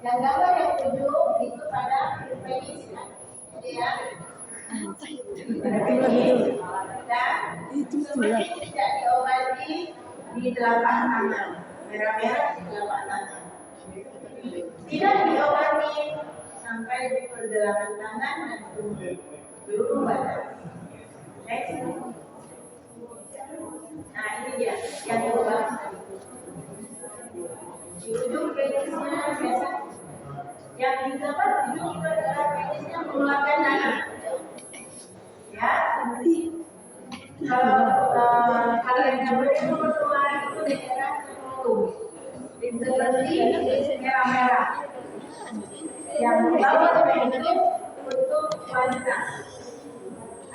Yang gambar yang ujung itu pada penis kan. Jadi ya. Dan seperti tidak diobati di telapak tangan, merah-merah di telapak tangan. Tidak diobati sampai di pergelangan tangan dan seluruh badan. Next. Nah ini dia yang diobati. Di ujung penisnya biasa yang didapat ujung itu adalah penisnya mengeluarkan darah. Ya. Kalau yang gambar itu berkeluar itu daerah mulut, seperti merah-merah. Yang bawah itu untuk wanita.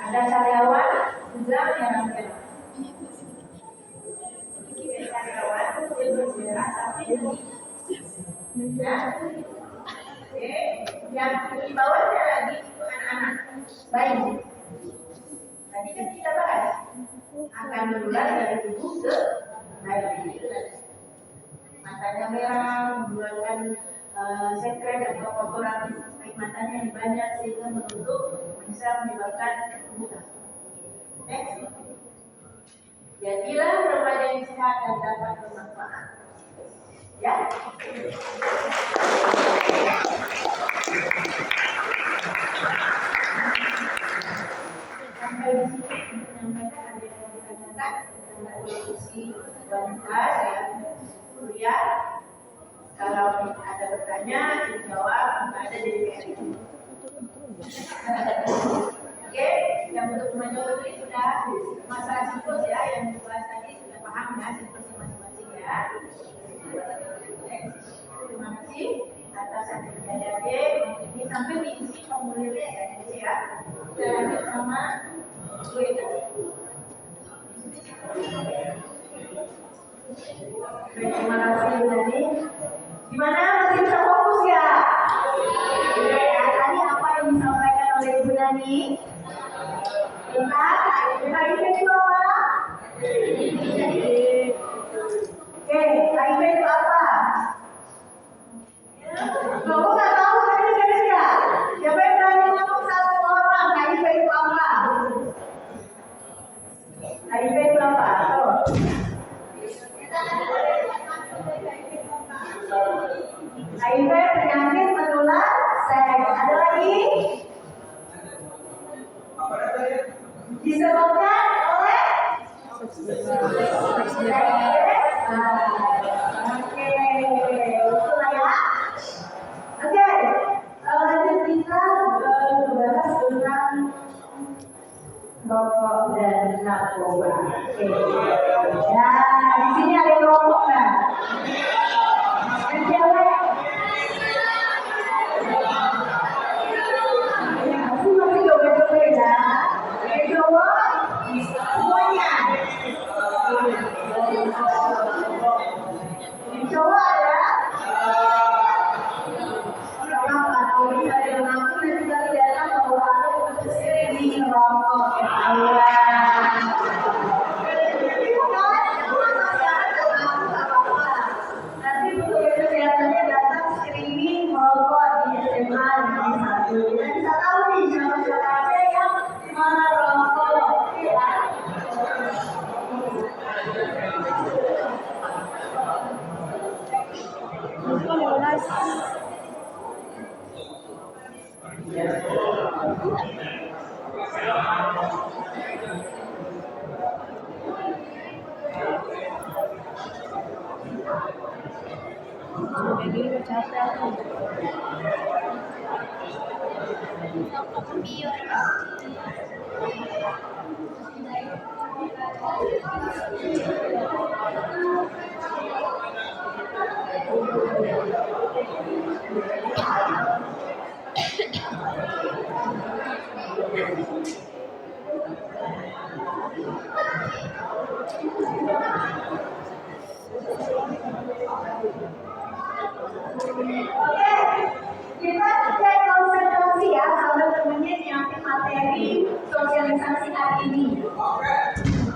Ada karyawan juga merah-merah. Karyawan itu bermerah tapi ya. Oke, yang di bawahnya lagi itu anak-anak, bayi. Tadi kan kita bahas akan menular dari tubuh ke bayi. Matanya merah, mengeluarkan sekret atau kotoran air matanya yang banyak sehingga menutup bisa menyebabkan buta. Next. Jadilah remaja yang sehat dan dapat bermanfaat. Ya. Sampai di sini menyampaikan ada yang mau ditanyakan tentang evolusi wanita dan pria. Kalau ada bertanya, dijawab, ada di PRI. Oke, yang untuk kemajuan ini sudah masalah siklus ya, yang dibahas tadi sudah paham ya, siklusnya masing-masing ya. Terima kasih atas adik-adik. Ini sampai diisi formulirnya ya. Kita lanjut sama gue tadi. Terima kasih tadi. Gimana, masih bisa fokus ya? Ya, tadi apa yang disampaikan oleh Ibu Nani? Kita itu apa? Oke, HIV itu apa? Kamu nggak tahu kan ini ya? Siapa yang berani ngomong satu orang HIV itu apa? HIV itu apa? Tuh. HIV penyakit menular seks. Ada lagi? Disebabkan oleh seks. Oke, itulah ya. Oke, lanjut kita membahas tentang rokok dan narkoba. Oke. Ya, di sini ada rokok nggak? Aku masih coba-coba ya. Coba semuanya. Coba ada. Kalau misalnya mengaku dan juga tidak tahu bahwa ada screening rokok nanti untuk kesehatannya datang screening rokok di SMA di satu. Kita bisa tahu nih siapa-siapa aja yang mana rokok ya. Oke, kita cek konsentrasi ya, sahabat temennya nyiapin materi sosialisasi hari ini.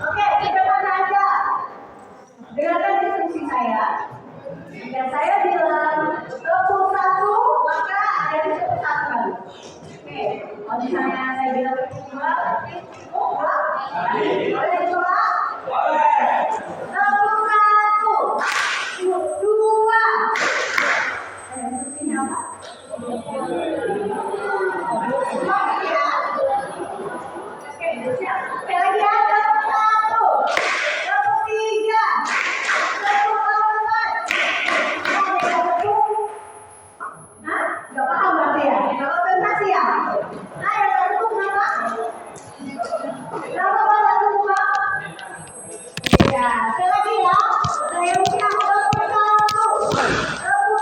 Oke, kita aja. Dengarkan diskusi saya. Dan saya bilang 21 Kalau misalnya saya bilang dua, boleh coba? Boleh. 61, 2. Instruksinya apa? Ya. Oke, siap. Oke, lagi ya. 1, 3, 4. Hah? Gak paham berarti ya? Gak konsentrasi ya? Nah, yang satu kenapa? Kenapa Pak satu buka? Ya, sekali lagi ya. Saya ucap 21,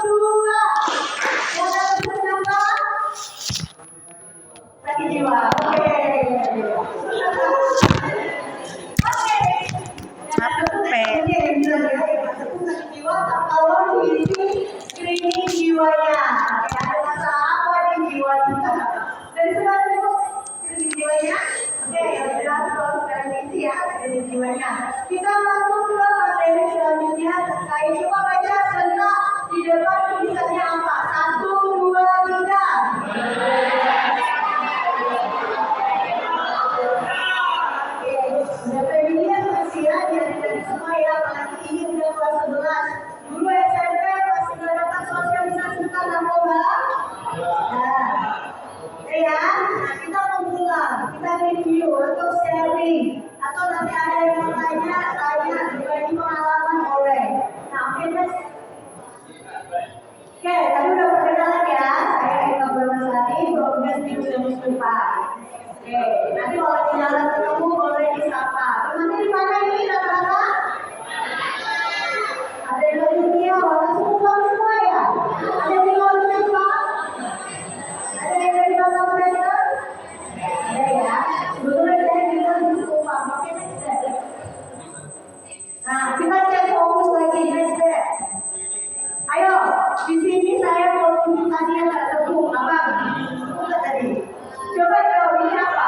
22. Yang satu kenapa? Sakit jiwa. Oke. Kalau diisi screening jiwanya, ada masalah apa di jiwanya? Dari sebelah itu screening jiwanya. Oke, sudah kalau sekarang diisi ya screening jiwanya. Kita masuk ke materi selanjutnya terkait coba baca sebentar di depan tulisannya apa? 1, 2, 3. Udah pemilihan masih ya, dari semua ya, apalagi ini udah kelas 11. Dulu SMP masih nggak dapat sosialisasi tentang narkoba. Nah, ya, kita mau pulang, kita review atau sharing, atau nanti ada yang tanya, berbagi pengalaman boleh. Nah, oke mas. Oke, tadi udah perkenalan ya, saya Eka Bernasari, Progres di Muslipa. Oke, nanti kalau di jalan ketemu boleh disapa. Nanti di mana ini rata-rata? Ada yang dari dunia, warna semua ya? Ada yang di luar Muslipa? Ada yang dari Batam Center? Ada ya? Sebetulnya saya bilang di Muslipa, makanya next step. Nah, kita cek fokus lagi, next step. Ayo, di sini saya mau tunjuk tadi yang nggak tepuk, abang. Tepuk tadi. Coba jawab ini apa?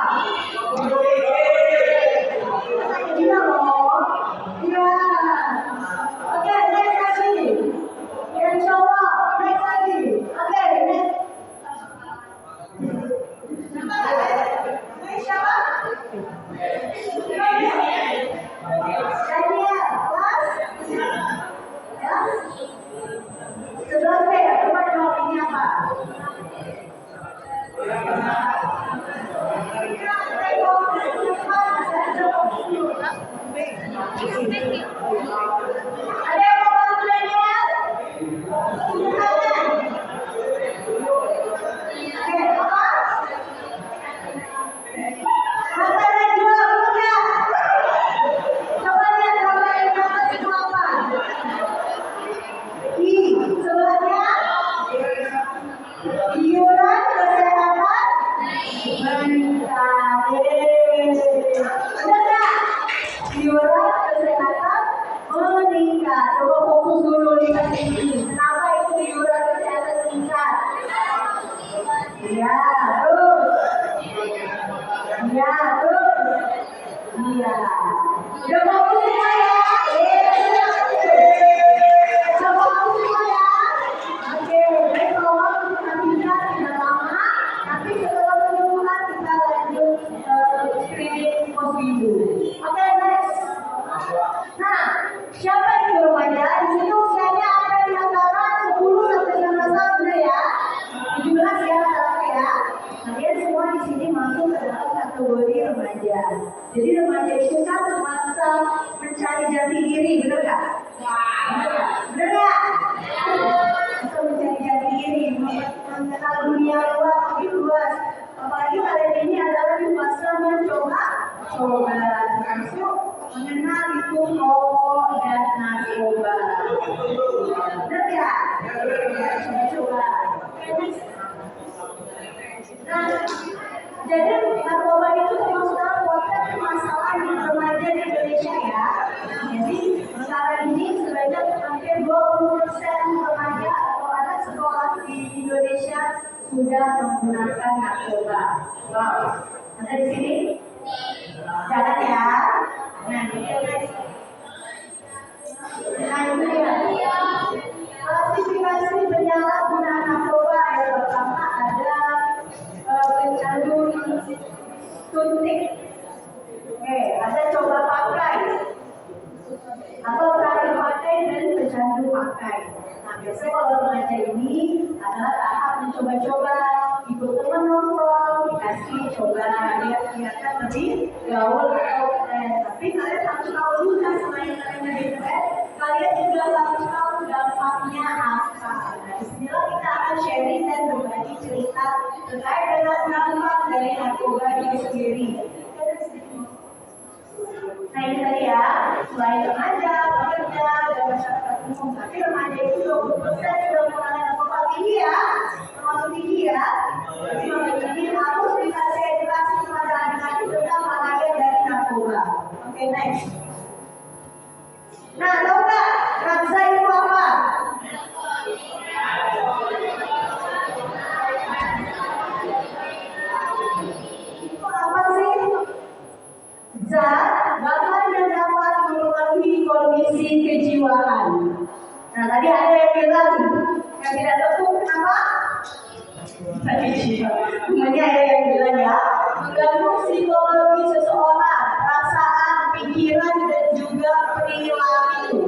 Iya loh. Iya. Oke, next lagi. Yang cowok, next lagi. Oke, next. Next siapa? Daniel, kelas? Ya? 11 ya, coba jawab ini apa? Ada yang mau bantu Daniel? Oke, apa? Mata Najwa, bukan? Coba lihat gambar yang atas itu apa? I, sebelahnya iuran kesehatan meningkat. Benar nggak? Iuran kesehatan meningkat. Coba fokus dulu lihat ini. Kenapa itu iuran kesehatan meningkat? Iya, terus. Iya, terus. Iya. Udah fokus semua ya? Coba fokus semua ya? Oke, baik kalau nanti kita tidak lama. Nanti setelah penyuluhan kita lanjut screening postindu. Oke, next. Nah, siapa yang di rumahnya? Di sini usianya ada di antara 10 sampai 19 tahun ya. 17 ya rata-rata ya. Kalian semua di sini masuk ke dalam kategori remaja. Jadi remaja itu kan masa mencari jati diri, benar nggak? Benar nggak? Masa mencari jati diri, mengenal dunia luar lebih luas. Apalagi kalian ini adalah di masa mencoba termasuk mengenal itu rokok dan narkoba. Benar ya? Coba. Nah, jadi narkoba itu termasuk dalam potret masalah di remaja di Indonesia ya. Jadi sekarang ini sebanyak hampir 20% remaja atau anak sekolah di Indonesia sudah menggunakan narkoba. Wow, ada di sini? Jangan ya. Nah, itu ya. Klasifikasi penyalahgunaan narkoba yang pertama ada pecandu pakai. Nah, biasanya kalau remaja ini adalah tahap mencoba-coba, ikut teman nongkrong, dikasih coba, dia kelihatan lebih gaul atau keren. Tapi kalian harus tahu juga selain kalian lebih keren, kalian juga harus tahu dampaknya apa. Nah, disinilah kita akan sharing dan berbagi cerita terkait dengan dampak dari narkoba itu sendiri. Nah ini tadi ya, selain remaja, pekerja, dan masyarakat umum. Tapi remaja itu 20% sudah mengalami narkoba tinggi ya, termasuk tinggi ya. Jadi makanya ini harus dikasih edukasi kepada anak-anak tentang bahaya dari narkoba. Oke, next. Nah, tahu nggak Raksa itu apa? Itu apa sih? Zat, bahan yang dapat mempengaruhi kondisi kejiwaan. Nah, tadi ada yang bilang yang tidak tahu kenapa? Tadi namanya ada yang bilang ya, mengganggu psikologi seseorang, perasaan, pikiran dan juga perilaku.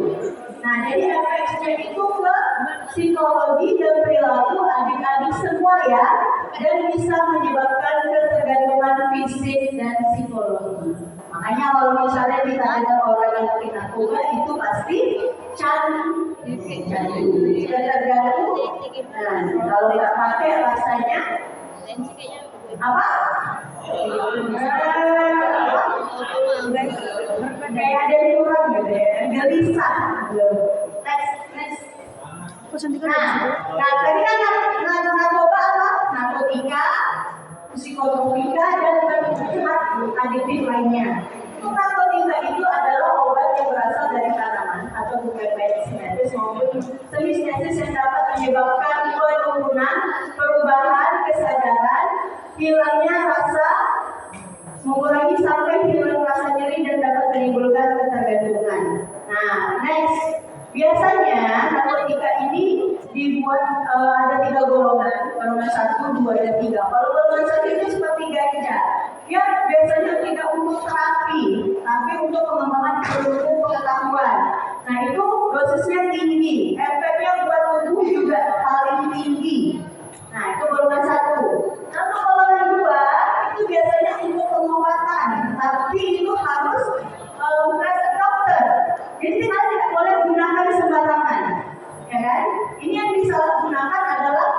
Nah, jadi efeknya itu ke psikologi dan perilaku adik-adik semua ya, dan bisa menyebabkan ketergantungan fisik dan psikologi. Makanya kalau misalnya kita ada orang yang pakai narkoba itu pasti candu, tidak terganggu. Nah, kalau nggak pakai rasanya apa? Kayak ada yang kurang gitu ya, gelisah. Next. Nah, tadi kan narkoba apa? Narkotika, psikotropika dan adiktif lainnya. Itu narkotika itu adalah obat yang berasal dari tanaman atau bukan baik sintetis maupun semi sintetis yang dapat menyebabkan penurunan, perubahan kesadaran, hilangnya rasa, mengurangi sampai hilang rasa nyeri dan dapat menimbulkan ketergantungan. Nah, next. Biasanya narkotika ini dibuat ada 3 golongan, golongan 1, 2, dan 3. Kalau golongan 1 itu seperti ganja, ya biasanya tidak untuk terapi, tapi untuk pengembangan ilmu pengetahuan. Nah itu dosisnya tinggi, efeknya buat tubuh juga paling tinggi. Nah itu golongan 1. Lalu golongan 2 itu biasanya untuk pengobatan, tapi itu harus resep dokter. Jadi kita tidak boleh gunakan sembarangan, ya kan? Ini yang disalahgunakan adalah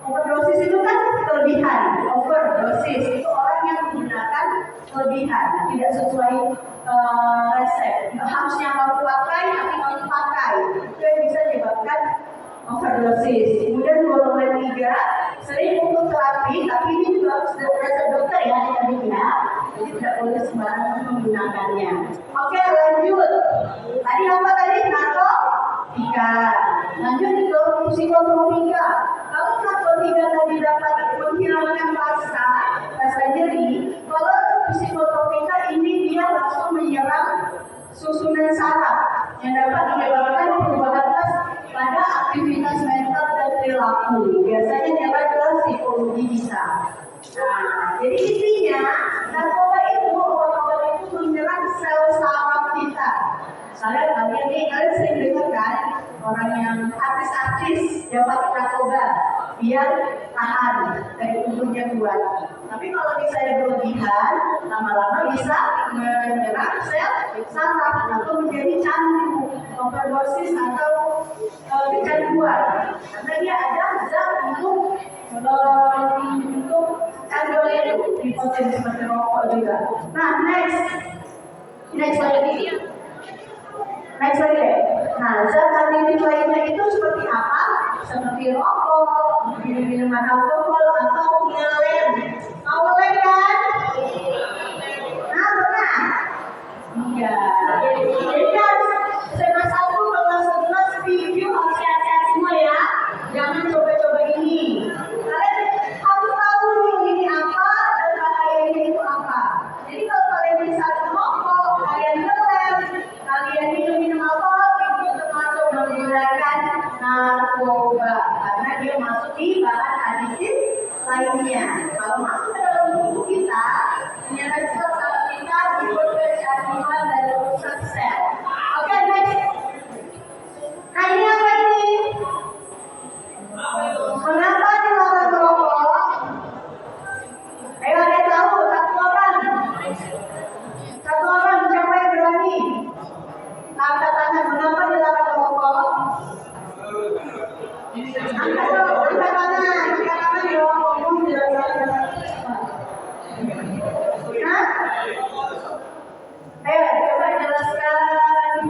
overdosis itu kan kelebihan, overdosis itu orang yang menggunakan kelebihan, tidak sesuai resep. Harusnya kamu pakai, tapi kamu pakai, itu yang bisa menyebabkan overdosis. Kemudian golongan 3 sering untuk terapi, tapi ini juga harus resep dokter ya, adik-adik ya. Jadi tidak boleh sembarangan menggunakannya. Oke, lanjut. Tadi apa tadi? Narkotika. Lanjut ke psikotropika. Kalau narkotika tadi dapat menghilangkan rasa nyeri, kalau psikotropika ini dia langsung menyerang susunan saraf yang dapat menyebabkan perubahan pada aktivitas mental dan perilaku. Biasanya nyerang ke psikologi bisa. Nah, jadi intinya narkoba itu, obat-obat itu menyerang sel saraf kita. Kalian sering dengar kan orang yang artis-artis yang pakai narkoba biar tahan dari tubuhnya kuat. Tapi kalau misalnya berlebihan, lama-lama bisa menyerang sel saraf atau menjadi candu, overdosis atau kecanduan. Karena dia ada zat untuk canduan itu, hipotensi seperti rokok juga. Nah, next lagi. Nah, zat adiktif lainnya itu seperti apa? Seperti rokok, minuman alkohol, atau ngelem. Mau ngelem kan? Nah, pernah? Iya. Jadi kan, SMA 1 kelas 11 review harus sehat-sehat semua ya. Jangan coba-coba ini. Kalian harus tahu dulu ini apa dan bahayanya itu apa. Jadi kalau kalian bisa rokok, kalian ngelem, kalian minum alkohol, itu termasuk menggunakan narkoba karena dia masuk di bahan adiktif lainnya. Kalau masuk ke dalam tubuh kita, menyerang sel saraf kita, dibuat kecanduan dan rusak sel. Oke, next. Nah ini apa ini? Angkat dong, angkat tangan dong, ngomong jelas. Hah? Ayo, coba jelaskan.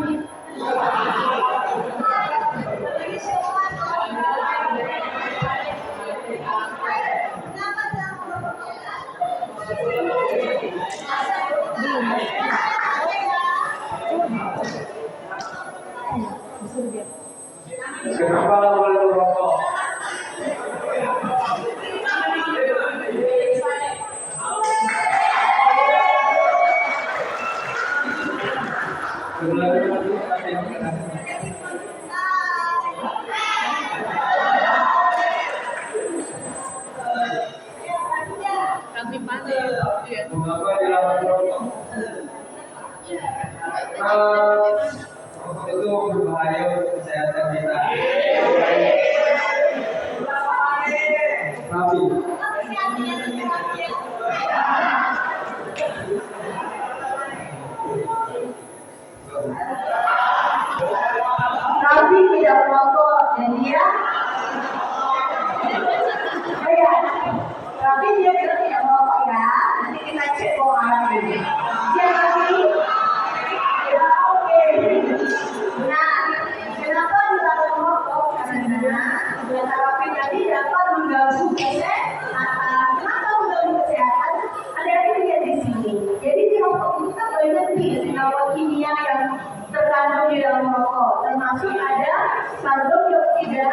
Kenapa nggak boleh merokok? Mengapa dilarang merokok? Rokok itu berbahaya untuk kesehatan kita. Tapi Nabi tidak merokok dan dia Nabi dia tidak merokok ya. Nanti kita cek Quran. Dia Nabi ya oke. Nah, kenapa dilarang merokok? Karena Nabi tadi dapat mengganggu kesehatan. Kenapa mengganggu kesehatan? Ada yang lihat di sini. Jadi di rokok itu kan banyak senyawa kimia yang terkandung di dalam rokok, termasuk ada karbon dioksida,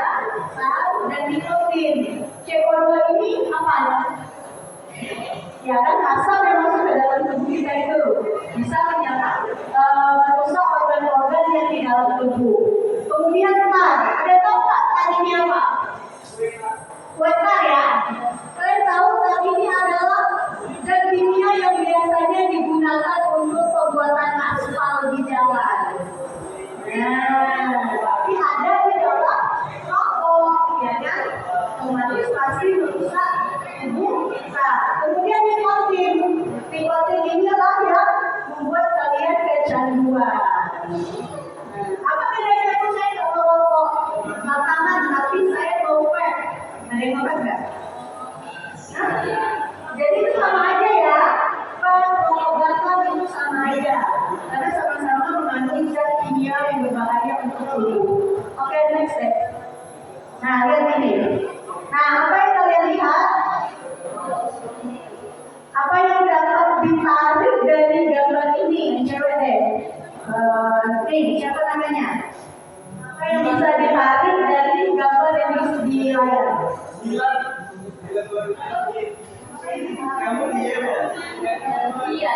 dan nikotin. CO2 ini apa? Ya kan asap yang masuk ke dalam tubuh kita itu bisa merusak organ-organ yang di dalam tubuh. Kemudian tar, ada tahu nggak tar ini apa? Tar ya. Kalian tahu tar ini adalah zat kimia yang biasanya digunakan untuk pembuatan aspal di jalan. Nah, tapi ada di dalam rokok, ya kan? Otomatis pasti merusak tubuh kita. Kemudian nikotin inilah yang membuat kalian kecanduan. Apa bedanya itu saya nggak mau rokok, makanan, tapi saya mau vape. Ada yang makan nggak? Jadi itu sama aja ya. Pengobatan itu sama aja. Karena sama-sama mengandung zat kimia yang berbahaya untuk tubuh. Oke, next step. Nah, lihat ini. Nah, apa yang kalian lihat? Apa yang dapat ditarik dari gambar ini? Cewek deh. Nih, siapa namanya? Apa yang bisa ditarik dari gambar yang di layar? kamu diam ya? Iya.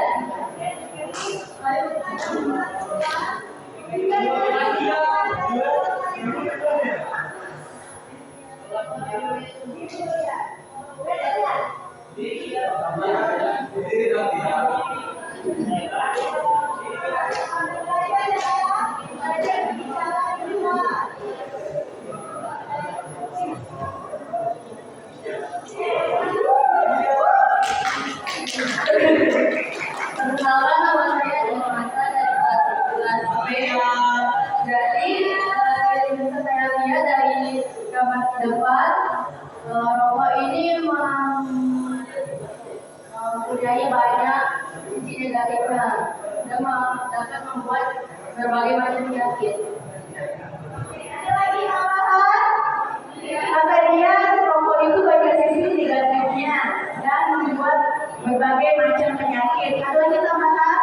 Perkenalkan, nama saya Dewasa dari kelas 11B. Jadi yang bisa saya lihat dari gambar depan, rokok ini mempunyai banyak sisi negatifnya dan dapat membuat berbagai macam penyakit. Ada lagi tambahan? Kata dia, rokok itu banyak sisi negatifnya dan membuat berbagai macam penyakit. Ada lagi tambahan?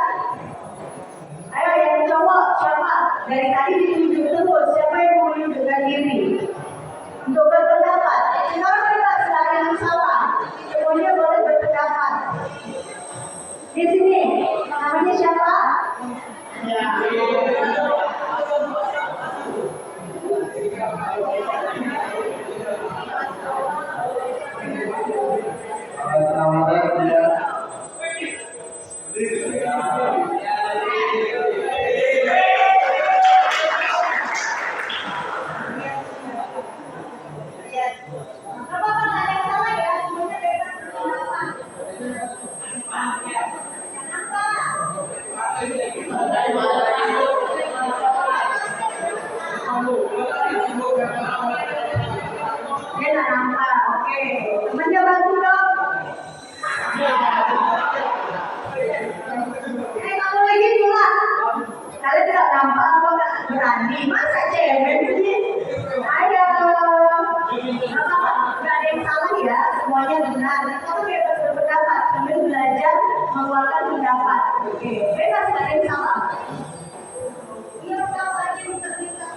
Ayo yang cowok siapa? Dari tadi ditunjuk terus. Siapa yang mau menunjukkan diri untuk berpendapat? Sekarang kita sedang yang salah. Semuanya boleh berpendapat. Di sini namanya siapa? Ya. nampak. Oke, temannya bantu dong. Kamu lagi pula. Kalian tidak nampak apa nggak berani? Masa cewek ini? Ayo. Nggak ada yang salah ya, semuanya benar. Kamu bebas berpendapat sambil belajar mengeluarkan pendapat. Oke, bebas, nggak ada yang salah. Iya, tahu aja bisa.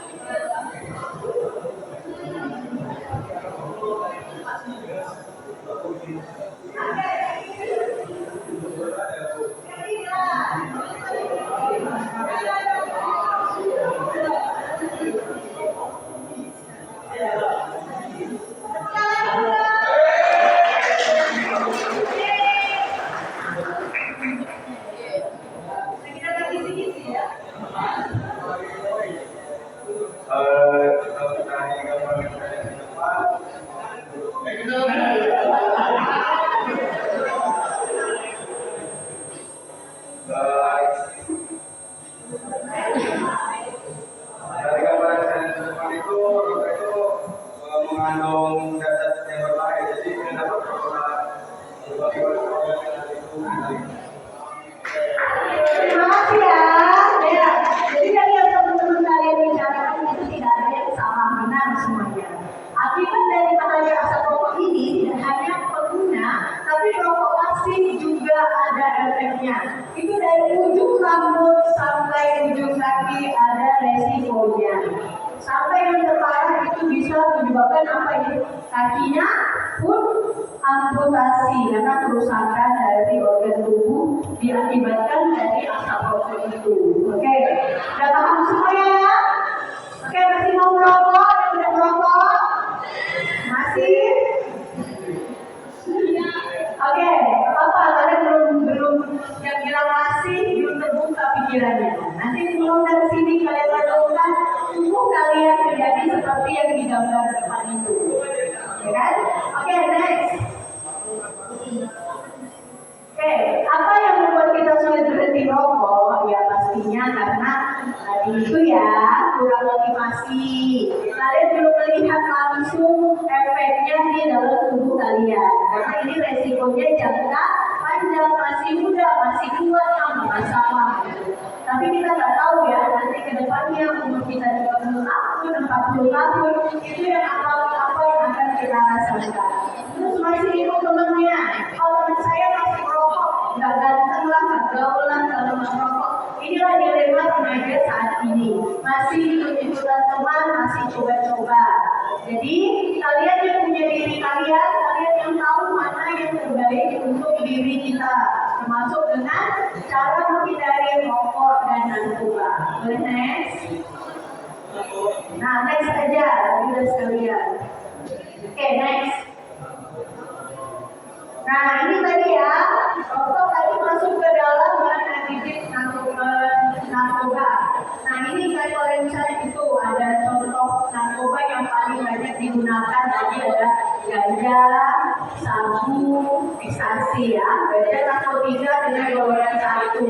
Dari gambar yang saya tunjukkan itu mengandung zat yang berbahaya, jadi kita dapat Terima kasih ya. Ya. Jadi dari yang teman-teman kalian bicarakan itu tidak ada yang salah, benar semuanya. Akibat dari bahaya asap rokok ini tidak hanya pengguna, tapi rokok pasif juga ada efeknya. Itu dari ujung rambut sampai ujung kaki ada resikonya. Sampai yang terparah itu bisa menyebabkan apa itu? Kakinya pun amputasi karena kerusakan dari organ tubuh diakibatkan dari asap rokok itu. Oke, udah paham semua ya? Oke, masih mau merokok? Yang udah merokok? Masih? Oke, apa-apa, kalian belum yang bilang masih belum terbuka pikirannya. Nanti sebelum dari sini kalian lakukan tubuh kalian menjadi seperti yang digambar depan itu, ya kan? Oke, next. Oke, apa yang membuat kita sulit berhenti rokok? Ya pastinya karena tadi itu ya kurang motivasi. Kalian belum melihat langsung efeknya di dalam tubuh kalian. Karena ini resikonya jangka panjang, masih muda, masih kuat, sama masalah. Tapi kita nggak tahu ya nanti ke depannya umur kita 30 tahun, 40 tahun itu yang apa yang akan kita rasakan. Terus masih ikut temannya. Kalau teman saya masih merokok, nggak ganteng lah, nggak gaul lah kalau merokok. Inilah dilema remaja saat ini. Masih ikut-ikutan teman, masih coba-coba. Jadi kalian yang punya diri kalian yang tahu mana yang terbaik untuk diri kita, termasuk dengan cara menghindari rokok dan narkoba. Boleh next? Nah, next aja, kita sekalian. Oke, next. Nah, ini tadi ya, rokok tadi masuk ke dalam bibit narkoba. Nah, ini kalau misalnya itu ada contoh narkoba yang paling banyak digunakan tadi ada ganja, sabu, ekstasi ya. Ganja narkotika dengan golongan 1.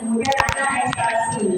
Kemudian ada ekstasi.